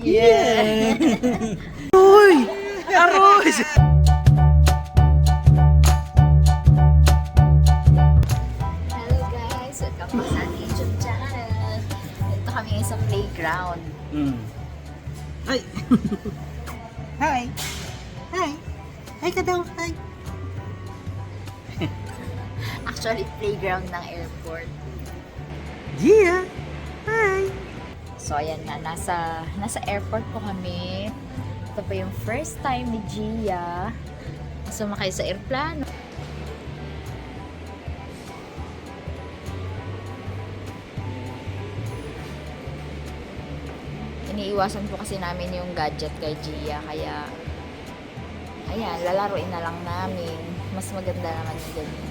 Yeah! Uy! Aroy! Hello guys! Welcome back sa ating YouTube channel. Dito kami ngayon sa playground. Ay! Hi! Hi! Hi ka daw! Hi! Actually, playground ng airport. Yeah! Hi! So ayan na, nasa airport po kami. Ito pa yung first time ni Gia sumakay sa airplano. Iniiwasan po kasi namin yung gadget kay Gia, kaya ayan, lalaroin na lang namin. Mas maganda naman yung ganyan.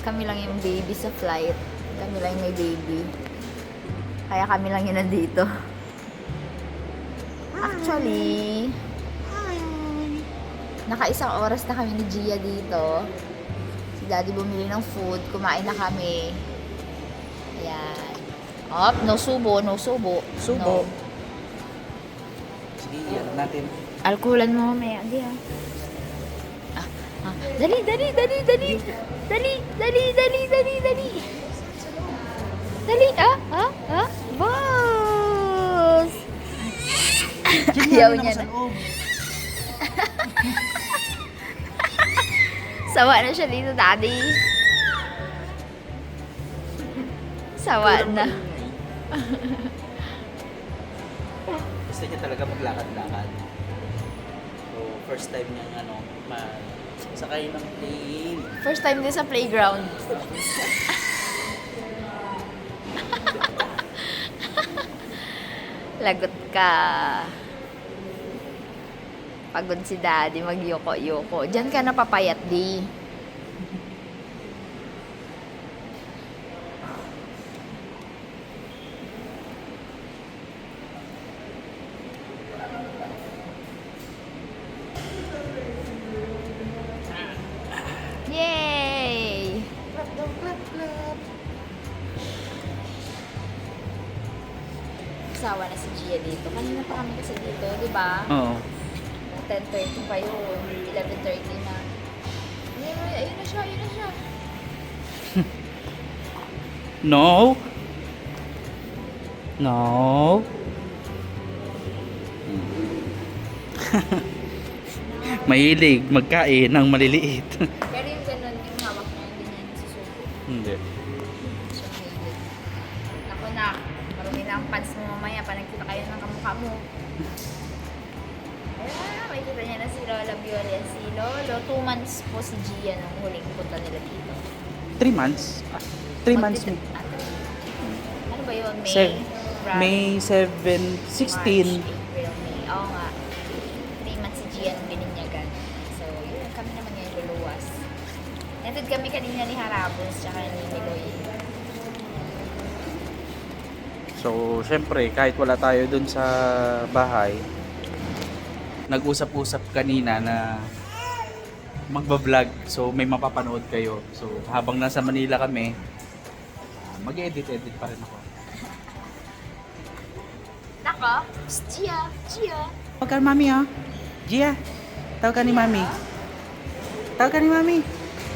Kami lang yung baby sa flight. Kami lang yung may baby. Kaya kami lang yung nandito. Actually, naka-isang oras na kami ni Gia dito. Si Daddy bumili ng food. Kumain na kami. Ayan. Op, no subo, no subo. Subo. No. Sige, yan natin. Alkulan mo mamaya. Di Dali, dali, dali, dali. Dali, dali, dali, dali, dali. Dali, boss! Ayaw niya na. Sawa na siya dito, daddy. Sawa na. Gusto niya talaga maglakad-lakad. So, first time niya sakay ng plane. First time din sa playground. Lagot ka. Pagod si daddy, mag-yoko-yoko. Diyan ka napapayat, di. Yay! Clap daw, clap, clap. Sawa na si Gia dito. Kanina pa kami kasi dito, di ba? Oo. 10:30 pa yun. 11:30 na. Ayun na siya, ayun na siya. No. No. Mahilig magkain ng maliliit. Pero yung ganun, yung hawak niya, hindi niya nasusuko. Hindi. Hindi siya mahilig. Ako na, marumi na ang pants mo mamaya pa nagkita kayo ng kamukha mo. May kita niya na si Lola Bioli at si Lolo. 2 months po si Gia nung huling punta nila dito. 3 months. 3 months. Ano ba yun? May? May 7, 16. March, April, May. Oo nga. 3 months si Gia nung bininyagan. So, yun. Kami naman ngayon luluwas. Natid kami kanina ni Harabos tsaka ni Niloy. So, syempre, kahit wala tayo dun sa bahay, nag-usap-usap kanina na magbablog. So, may mapapanood kayo. So, habang nasa Manila kami, mag-edit-edit pa rin ako. Nako! Gia! Gia! Tawag ka ni Mami, oh. Gia, tawag ka ni Mami. Tawag ka ni Mami.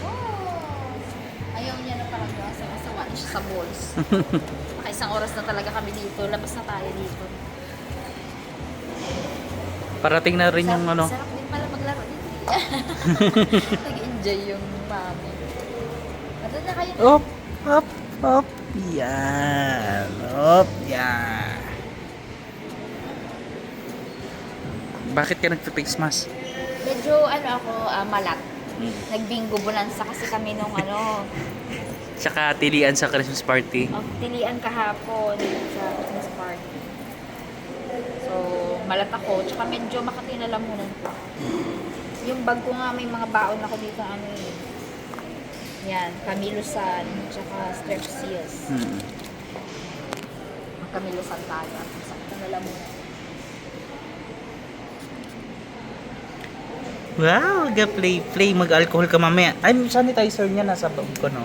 Oh! Ayaw niya na parang sawa na siya sa balls. Isang oras na talaga kami dito. Labas na tayo dito. Parating na rin yung ano. Sarap din pala maglaro dito. Nag-enjoy yung mami. Ano na kayo? Op, op, op. Yan. Op, yan. Bakit ka nagpa-face mask? Medyo ako, malat. Nagbingo bonanza kasi kami nung Tsaka tilian sa Christmas party. tilian kahapon sa Christmas party. So, malat ako. Tsaka medyo Makati na lamunan ko. Yung bag ko nga may mga baon ako dito yan, Camilusan, tsaka Strepsils. Camilusan tayo. Sakto na lamunan. Wow, play. Mag-alcohol ka mamaya. Ay, sanitizer niya nasa bag ko, no?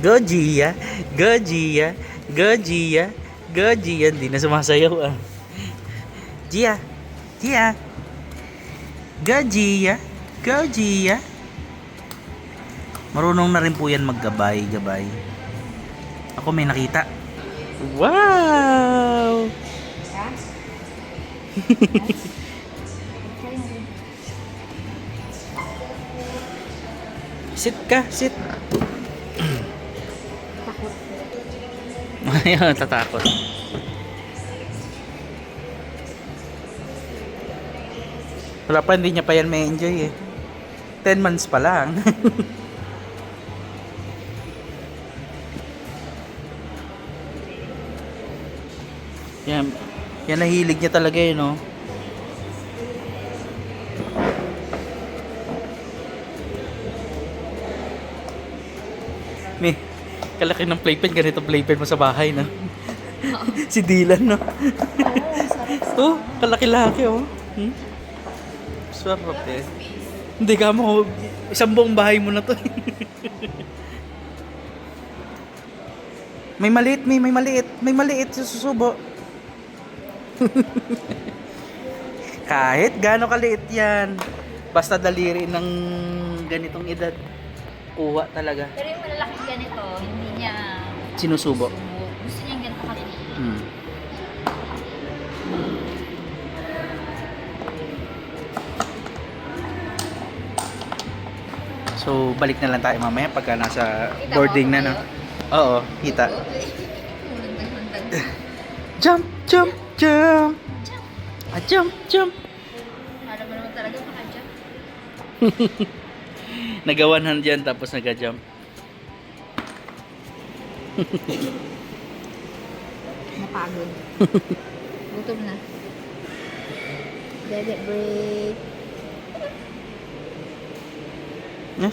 Go, Gia. Go, Gia. Go, Gia. Go, Gia. Hindi na sumasayaw, ah. Gia. Gia. Go, Gia. Go, Gia. Marunong na rin po yan maggabay. Ako may nakita. Wow! Sit ka, sit. Ayun, tatakot. Wala pa, hindi niya pa yan may enjoy eh. 10 months pa lang. Yan nahilig niya talaga eh, no? May kalaki ng playpen, ganito playpen mo sa bahay, no? Si Dylan, no? Oh, kalaki-laki, oh. Sarap eh. Hindi ka mo, isang buong bahay mo na to. May maliit susubo. Kahit gaano kaliit yan, basta daliri ng ganitong edad, kuha talaga. Pero yung malalaki ganito, hindi niya Sinusubo. gusto niya ganito kaliit. So, balik na lang tayo mamaya pagka nasa Kita boarding mo na, no? kayo? Oo, kita. Hundag-hundag. Jump! Jump! Para mo naman talaga maka-jump. Nagawanan dyan tapos nag-jump. Napagod. Gutom na. Dede break. Eh?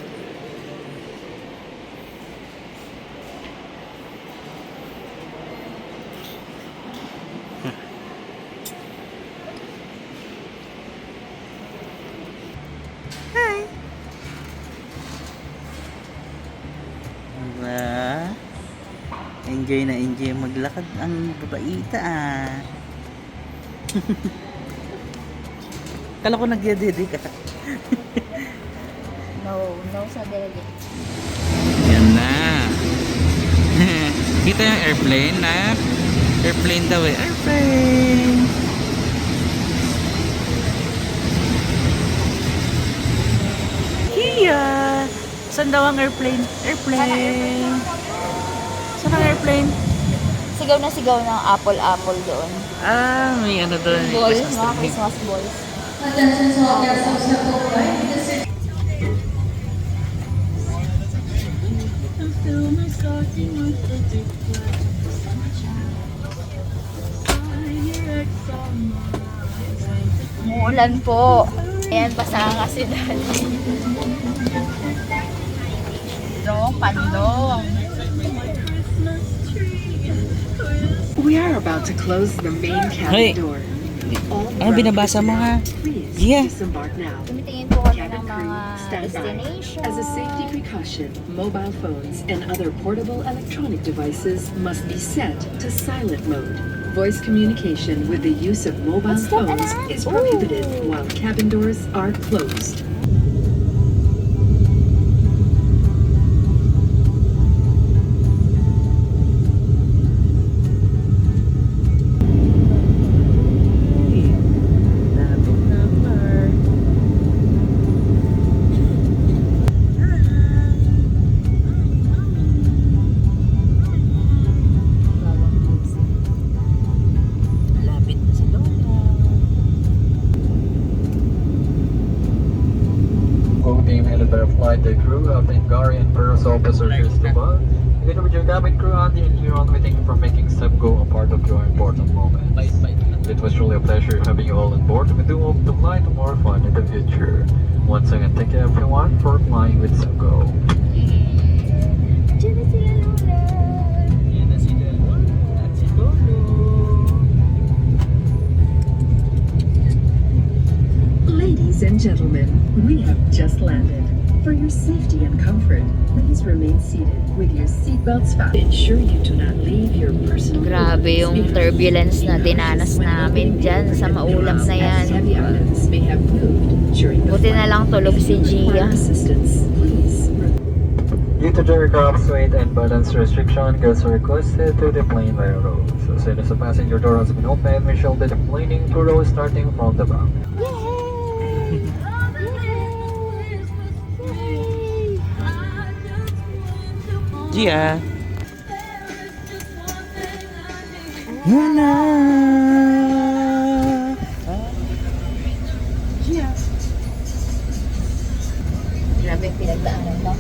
Hi. Enjoy na enjoy maglakad ang babaita, ah. Kala ko nagdedede ka. No sa dede. Yan na. Kita yung airplane, na? Airplane daw eh. Airplane! Hiya! Saan daw ang airplane? Airplane! Saan ang airplane? Sigaw na sigaw ng apple doon. Ah, may ano doon. Balls, Christmas mga tree. Christmas balls. Umuulan po. Ayan, basa nga si Daddy. Pandong. We are about to close the main Hey. cabin door. All Ano binabasa mo, ha? Please Gia. disembark now. Tumitingin po kami Cabin ng crew, mga stand by. destination. As a safety precaution, mobile phones and other portable electronic devices must be set to silent mode. Voice communication with the use of mobile What's that, phones Anna? is prohibited Ooh. while cabin doors are closed. Malapit na si Lola. Team headed by a flight deck crew of the Hungarian Parasol Passenger Stuba. Together with your cabin crew, Andy and Huron, we thank you for making SEPGO a part of your important moment. It was truly a pleasure having you all on board. We do hope to fly to more fun in the future. Once again, thank you everyone for flying with SEPGO. Diyan na sila Lola. Yan na si Lola at si Lolo. gentlemen, we have just landed. For your safety and comfort, please remain seated with your seatbelts fastened. Ensure you do not leave your personal Grabe belongings yung behind. turbulence na dinanas When namin opening dyan sa the maulap na doors, yan. as heavy items may have moved during the Buti na flight. lang tulog If si you require Gia. assistance, please Due to the aircraft's weight and balance restriction, guests are requested to deplane via rows. As soon as the passenger door has been opened, we shall be deplaning through rows starting from the back. Gia. Nana. Gia. Grabe yung pinagdaanan mo.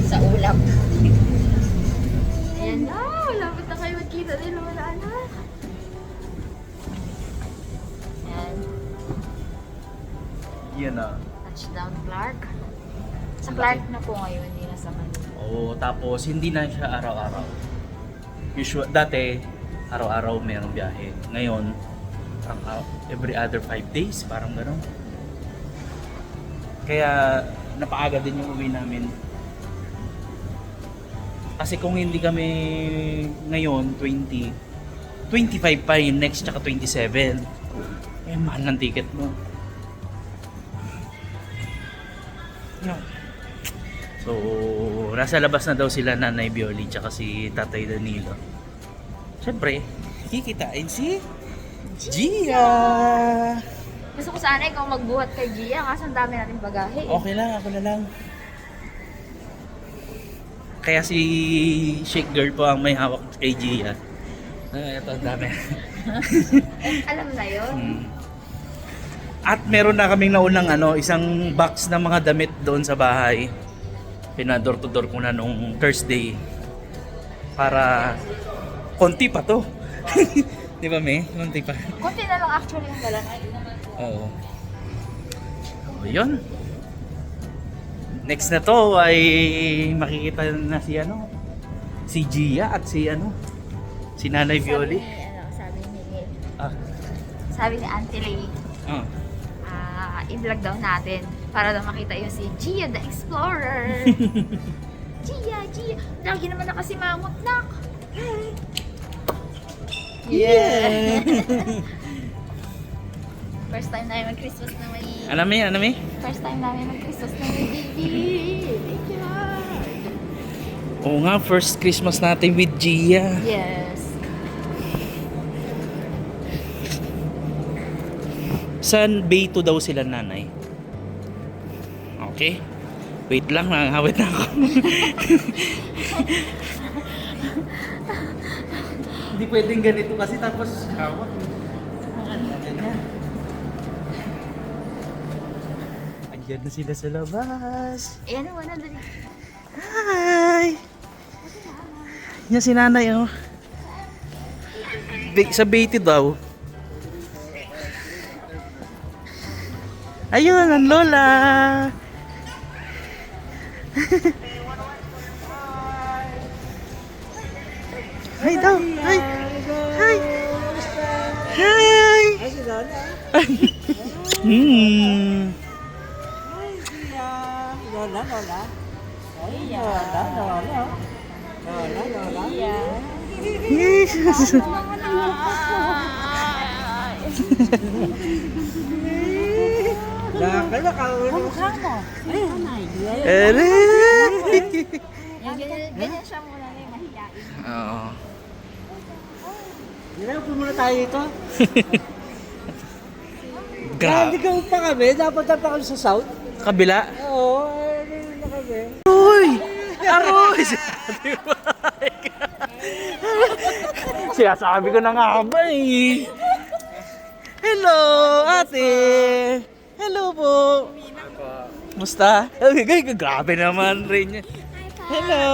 Sa ulap. Ayan na, malapit na kayo magkita din wala na. Ayan, Yan na. touchdown Clark. Sa Clark na po ngayon, hindi na sa Manila. Oo, tapos hindi na siya araw-araw. Dati, araw-araw mayroong biyahe. Ngayon, parang every other 5 days, parang gano'n. Kaya napaaga din yung uwi namin. Kasi kung hindi kami ngayon, 25 pa yung next, tsaka 27. Eh, mahal ng ticket mo. No. So, nasa labas na daw sila Nanay Bioli tsaka si Tatay Danilo. Siyempre, kikitain si Gia! Gusto ko sana ikaw magbuhat kay Gia kasi ang dami nating bagahe. Okay lang, ako na lang. Kaya si Shake Girl po ang may hawak kay Gia. Ito, ang dami. Alam na yun. At meron na kaming naunang isang box ng mga damit doon sa bahay. Pinador to door ko na nung Thursday. Para konti pa to. Di ba, May? Konti pa. Kunti na lang actually yung dala na. Oo. So, yun. Next na to ay makikita na si Gia at si Nanay Violi. Sabi ni Ah. sabi ni Auntie Lay, i-vlog daw natin para daw makita yung si Gia the Explorer. Gia. Lagi naman nakasimangot nak. Yeah. First time namin mag-Christmas na may... Ano may? First time namin mag-Christmas na may baby. Thank you, Lord. Oo nga, first Christmas natin with Gia. Yes. San Bay 2 daw sila nanay. Okay. Wait lang, nakangawit na ako. Hindi pwedeng ganito kasi tapos hawak. Ayan na sila sa labas. Ayan naman, dali. Hi! Yan si nanay, oh. Sa Bay 2 daw. Ayun, ang lola! Hi daw! Hi! Hi! Hi! Hmm. Yes! Ganyan siya muna na yung mahiyain. Oo. Upo muna tayo dito. Grabe. Hindi ka pa kami, dapat pa kami sa south. Kabila. Oo, ayun na kami. Uy! Aroy! Sinasabi ko na nga ba eh. Hello, ate. Hello po. Musta? Grabe naman rin. Hello.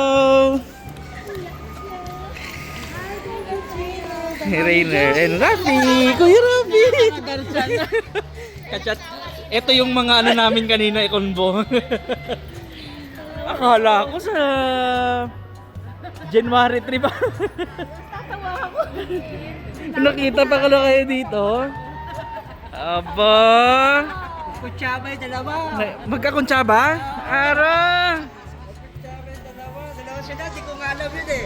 Rainer and Rafi. Kuya Rafi. Kachat. Ito yung mga namin kanina ikonbo. Akala ko sa January 3 ba? Tatawa ako. Nakita pa kayo dito. Aba. Kutsaba yung dalawa. Magkakuntsaba? Ara. Kutsaba yung dalawa. Dalawa sila, di ko nga alam yun eh.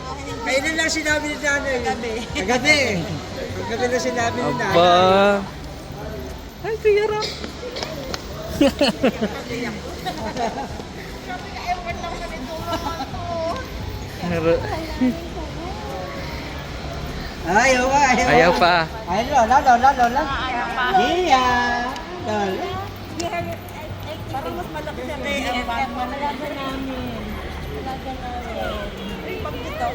Kailan lang sinabi ni nanay. Kagabi. Kagabi lang sinabi ni nanay. Aba. Ay, Kuya Rock. Ara. Ayaw pa, Ayaw pa. Ay, lola. Iya. Lola. Parang mas malaki sa kaya ang bang malaga namin. Malaga namin. Ay, pag dito.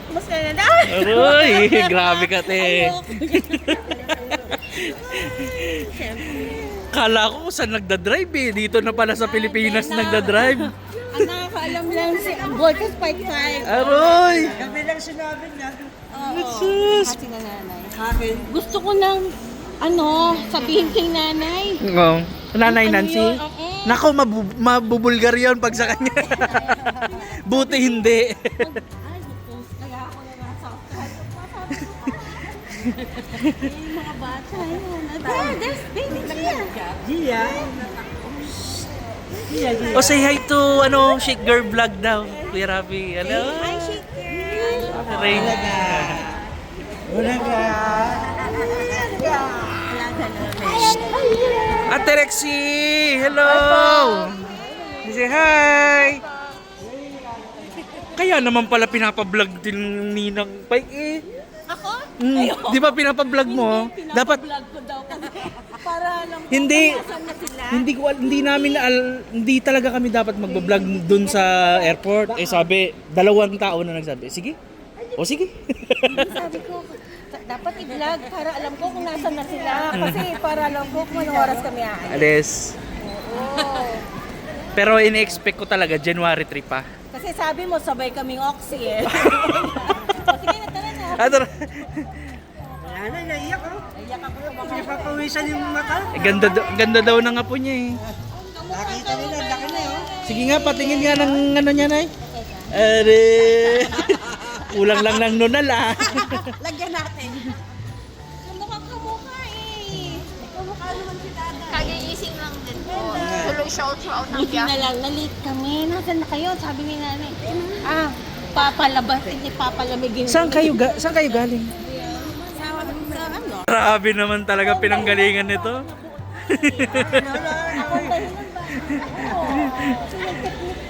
Mas na. Aroy, grabe ka, te. Kala ko saan nagdadrive eh. Dito na pala sa Pilipinas nagdadrive. Ang nakakaalam lang si Volcas 5-5. Aroy! Kagabi lang sinabi niya. Sus! Kasi na nanay. Akin. Gusto ko nang sabihin kay nanay. Oh, Nanay Ano Nancy? yun? Oo. Nako, mabubulgar yun pag sa kanya. Buti hindi. Ay, kaya ako na nasa yung mga bata yun. There's baby Gia. Gia. O say hi to Shake Girl Vlog daw. Kuya Rafi. Hello. Hi, shake girl. Rain. Ulaga. Ate Rexy! Hello! Say hi! Kaya naman pala pinapablog din ni Ninang Pike eh. Ako? Di ba pinapablog mo? Dapat Vlog ko daw kasi para alam ko hindi saan na sila. hindi talaga kami dapat magbablog dun sa airport. Eh sabi, 2 tao na nagsabi. Sige. O sige. Sabi ko, dapat i-vlog para alam ko kung nasan na sila. Kasi para alam ko kung anong oras kami aalis. Alis. Oo. Pero in-expect ko talaga January 3 pa. Kasi sabi mo, sabay kaming oxy eh. O sige na, tara na. Ano? Wala na, naiyak oh. Iyak ako sa mga. Napapawisan yung mata. Ganda daw ng apo niya eh. Nakita nila, laki na yun. Sige nga, patingin nga ng niya na eh. Are. Kulang lang ng nunal ah. Lagyan natin. Mukhang kamukha eh. Kamukha naman si Dada. Kagigising lang din po. Tuloy siya throughout ng Buti na lang, na-late kami. Nasaan na kayo? Sabi ni nanay. Papalabas, hindi papalamigin. Saan kayo galing? Sa ano? Grabe naman talaga pinanggalingan nito.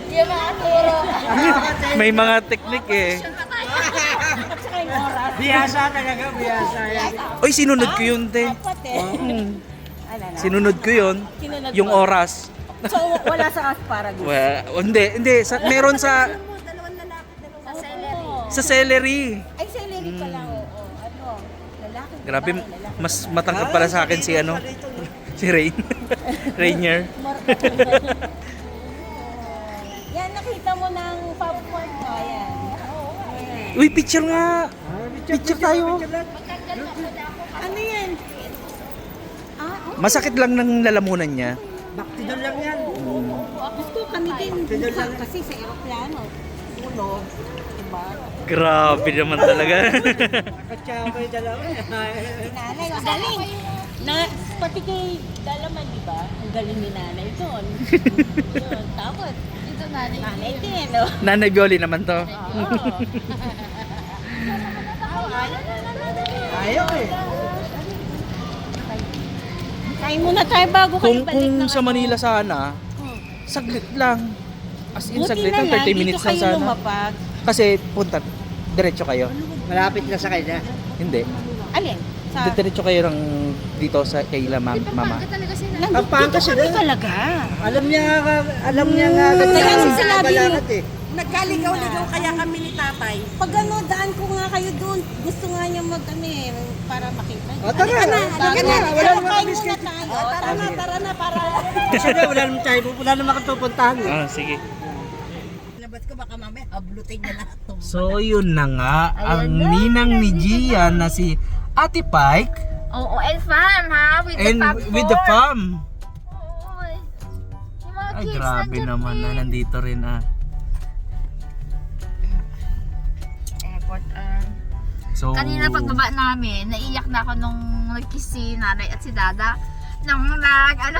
Yan na aturo. May mga teknik eh. At saka yung oras. Biyasa talaga, biyasa yan. Oy, sinunod ko yun, te. Dapat eh. Ano na? Sinunod ko yun. Sinunod Yung mo. oras. So, wala sa asparagus. Well, hindi. Meron sa Oo. celery. Ay, celery pala. Oo. Ano? Lalaki. Grabe, lalaki. mas matangkad pala sa akin si si Rain. Rainier. Yan, nakita mo ng popcorn ko. Ayan. Uy, picture nga. Picture tayo. Ano yan? Masakit lang ng lalamunan niya. Baktidol lang yan. Gusto kami din. Kasi sa aeroplano. Uno. Diba? Grabe naman talaga. Katsaka yung dalawa. Nanay, magaling. Pati kay Dalaman, di ba? Ang galing ni nanay doon. Yun. Tapos, Ito nanay. nanay din, no? Nanay Bioli naman to. Ayaw eh. Kain muna tayo bago kayo balik Kung ng sa Manila sana, saglit lang. As in, saglit lang, 30 minutes lang dito kayo sana. lumapag. Kasi punta, diretso kayo. Malapit na sa kanya. Hindi. Alin? Sa... Diretso kayo dito sa kay mama. Talaga sila. Pampanga Dito sila. kami talaga. Alam niya nga Kaya nung sinabi niyo, Balangat eh. Nagkaligaw-ligaw kaya kami ni tatay. pag daan ko nga kayo doon, gusto nga niya para makita. O tara, Halika na, wala naman kain kami muna schedule. tayo. Tara na, para... Kasi wala naman kang pupuntahan eh. Ah, sige. Labas ko baka mamaya ablutin na lahat to. So yun na nga, ang ninang ni Gian na si Ate Pike Oo, and fam ha? with the fam. Oo. Yung mga Ay kids grabe nandyan naman na din. nandito rin ah. Airport So, Kanina pagbaba namin, naiyak na ako nung nag-kiss si nanay at si dada. Nung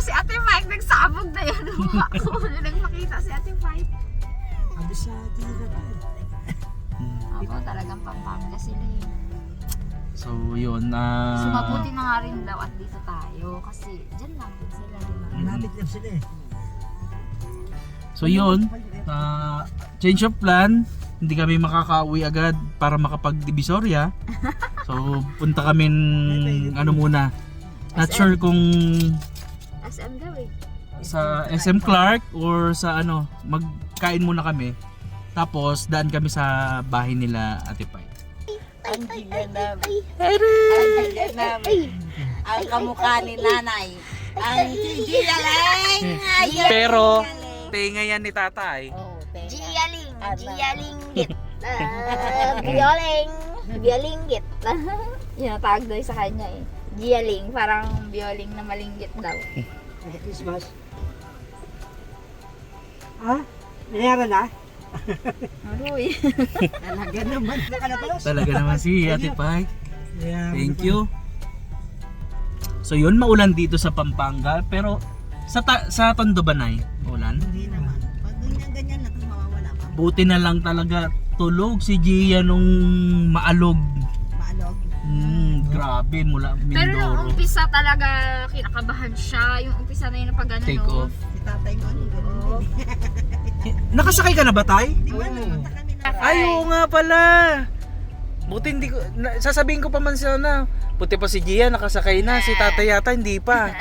si Ate Mike, nagsabog na yan ng mukha ko. Nung makita si Ate Mike. Abi sa tira pa. Ako talagang Pampanga sila eh. So yun, So mabuti na nga rin daw at dito tayo. Kasi dyan lang din sila, di ba? Malapit lang sila eh. So yun, change of plan. Hindi kami makakauwi agad para makapag-Divisoria. So punta kami ano muna. Not sure kung SM daw eh. sa SM Clark or sa ano, magkain muna kami. Tapos daan kami sa bahay nila Ate Pai. Ang giga namin. Ang giga namin. Ang kamukha ni nanay. Ang gigaling. Pero tenga yan ni tatay. Giyaling. Ano? Giyalinggit. Biyalinggit. Yun ang tawag daw sa kanya eh. Giyaling. Parang bioling na malinggit daw. Merry Christmas. Ha? Nangyara na? Aroy. Talaga naman. Nakalapalas. Talaga naman si Ate Pai. Thank you. So yun, maulan dito sa Pampanga. Pero sa Tondo ba, Nay? Ulan? Hindi naman. Pag ganyan na, mawawala pa. Buti na lang talaga tulog si Gia nung maalog. Maalog. Grabe, mula Pero nung Mindoro. umpisa talaga kinakabahan siya. Yung umpisa na yun pag ano, Take no? off. Si tatay mo, ano, ganun din. Nakasakay ka na ba, Tay? Di ba, nagpunta kami na. Ay, oo nga pala. Buti hindi ko, sasabihin ko pa man siya na. Buti pa si Gia nakasakay na, si tatay yata hindi pa.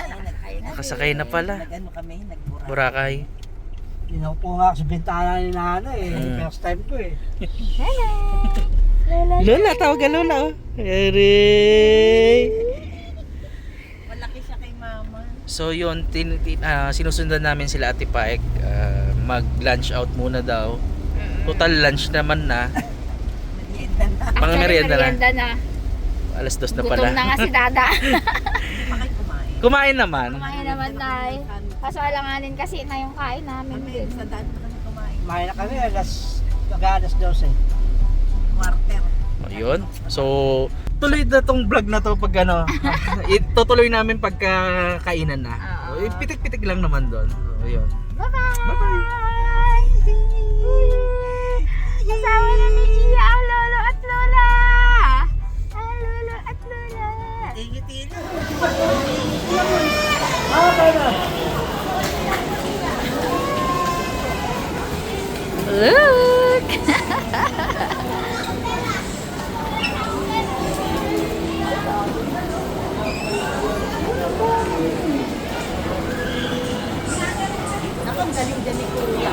Nakasakay na pala. Nag-ano kami, nagburaka. Burakay. Inupo nga ako sa bintana ni nanay eh. First time ko eh. Lola, tawag ka Lola. Oh. Ere. Malaki siya kay mama. So yun, sinusundan namin sila Ate Paek. Mag-lunch out muna daw. Total lunch naman na. Mga merienda na. Merienda na. Alas 2 na Gutom pala. na nga si Dada. Bakit kumain? Kumain naman. Kumain naman, Nay. Kaso alanganin kasi na yung kain namin Kami, din. sa daan na kami kumain. Kumain na kami alas 12. Quarter. Ayun. So, tuloy na tong vlog na to pag ano. Itutuloy namin pagka kainan na. Oo. Pitik-pitik lang naman doon. So, ayun. Bye-bye! Bye-bye! Kasama na ni Gia ang lolo at lola! Ang lolo at lola! Tingitilo. Look! Ang galing dyan ni Kuya.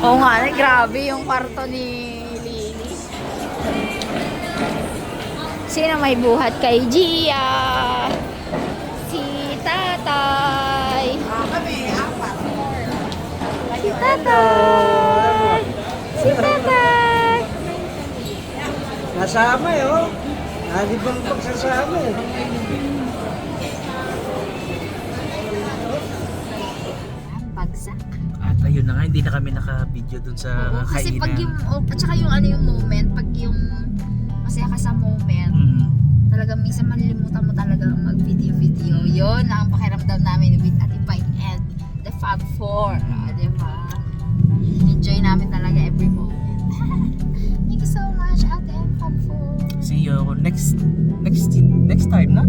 Oo nga, grabe yung kwarto ni Lily. Sino may buhat kay Gia? Si Tatay. Kami, apat. Si Tatay. Si Tatay. Nasama eh oh. Nalibang pagsasama eh. Bagsak. At ayun na nga, hindi na kami naka-video dun sa Oo, kasi kainan. pag yung, at saka yung ano yung moment, pag yung masaya ka sa moment, talagang minsan malilimutan mo talaga mag-video-video. Yun ang pakiramdam namin with Ate Pai and the Fab Four. Diba? Enjoy namin talaga every moment. Thank you so much, Ate and Fab Four. See you next time na.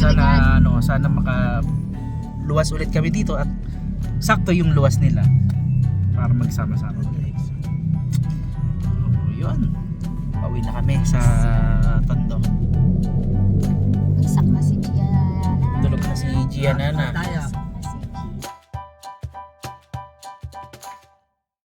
Sana sana makaluwas ulit kami dito at sakto yung luwas nila para magsama-sama ulit. So, yun. Pauwi na kami sa Tondo. Bagsak na si Gia. Tulog na si Gia Nana.